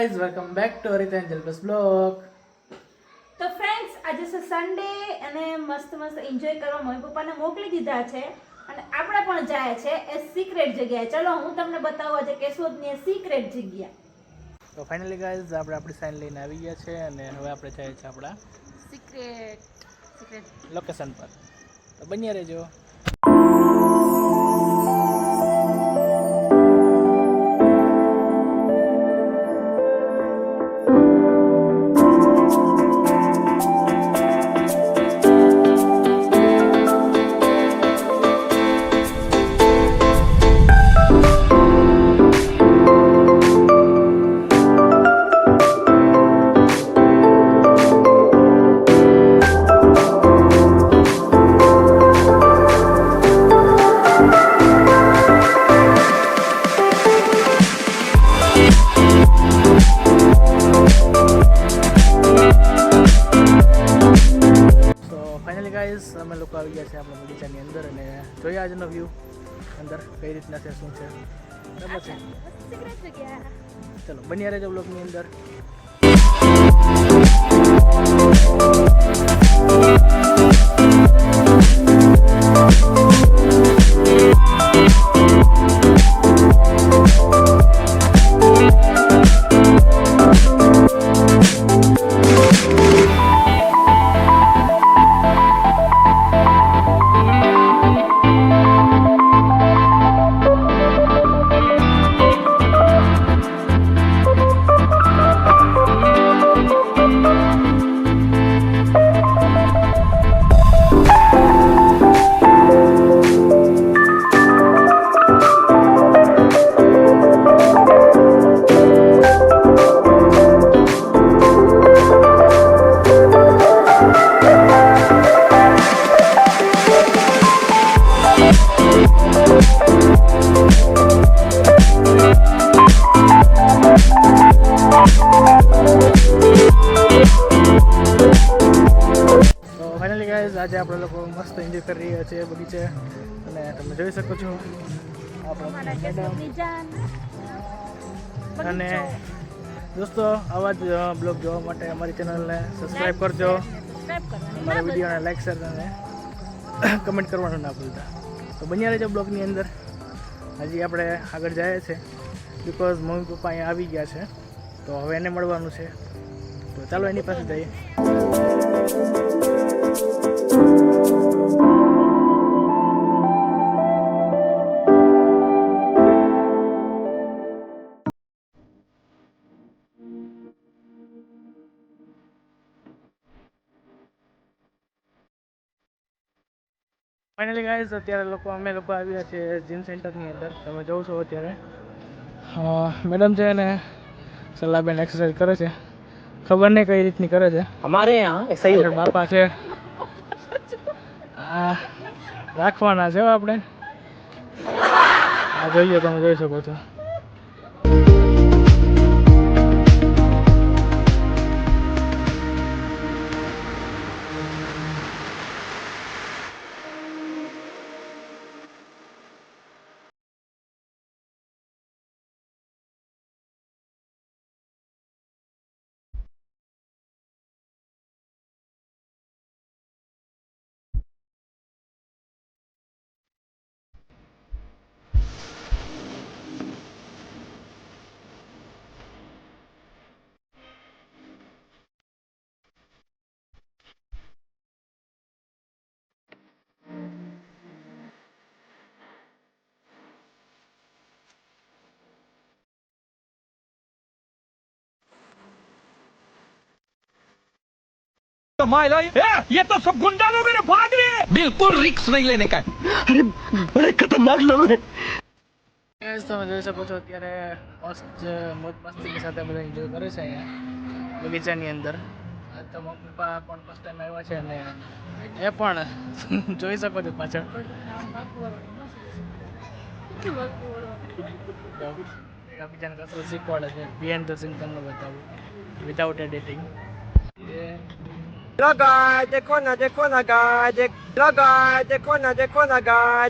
guys, welcome back to Arita Angel's blog. તો friends આજે છે સન્ડે અને મસ્ત એન્જોય કરવા મમ્મી પપ્પાને મોકલી દીધા છે અને આપણે પણ જાય છે એ સિક્રેટ જગ્યાએ. ચલો હું તમને બતાવું આજે કેશોદની સિક્રેટ જગ્યા. તો ફાઇનલી ગાઈઝ આપણે આપણી સાઇન લઈને આવી ગયા છે અને હવે આપણે જઈએ છીએ આપણા સિક્રેટ લોકેશન પર. તો બન્યા રહેજો. અમે લોકો આવી ગયા છે આપણા બગીચાની અંદર અને જોઈએ આજનો વ્યૂ અંદર કઈ રીતના છે, શું છે, બરાબર છે. ચલો બન્યા રહેજો બ્લોગની અંદર. આજે આપણે લોકો મસ્ત એન્જોય કરી રહ્યા છીએ બગીચે અને તમે જોઈ શકો છો અને દોસ્તો આવા જ બ્લોગ જોવા માટે અમારી ચેનલને સબસ્ક્રાઈબ કરજો, અમારા વિડીયોને લાઈક શેર અને કમેન્ટ કરવાનું ના ભૂલતા. તો બન્યા રહેજો બ્લોગની અંદર. હજી આપણે આગળ જઈએ છીએ બિકોઝ મમ્મી પપ્પા અહીંયા આવી ગયા છે તો હવે એને મળવાનું છે. તો ચાલો એની પાસે જઈએ. ફાઇનલી ગાઈઝ અત્યારે અમે લોકો આવ્યા છીએ જીમ સેન્ટરની અંદર. તમે જોવો છો અત્યારે મેડમ છે ને સલાહબેન એક્સરસાઇઝ કરે છે, ખબર નહીં કઈ રીતની કરે છે. અમારે બાપા છે રાખવાના છે આપણે. આ જોઈએ, તમે જોઈ શકો છો. ये तो सब गुंडा लोग हैं, भाग रहे हैं। बिल्कुल रिक्स नहीं लेने का. अरे बड़े खतरनाक लोग हैं. તમે જોઈ શકો છો અત્યારે મસ્ત મોજ મસ્તીની સાથે બધા એન્જોય કરે છે અહીંયા બગીચાની અંદર. આજ તો મમ્મી પપ્પા પણ ફર્સ્ટ ટાઈમ આવ્યા છે અને એ પણ જોઈ શકો છો પાછળ બીજાને કશું શીખવાડે છે. બિહાઇન્ડ ધ સીન તમને બતાવું without editing. Lagay, dekona, guy, dekona, guy, dekona, guy,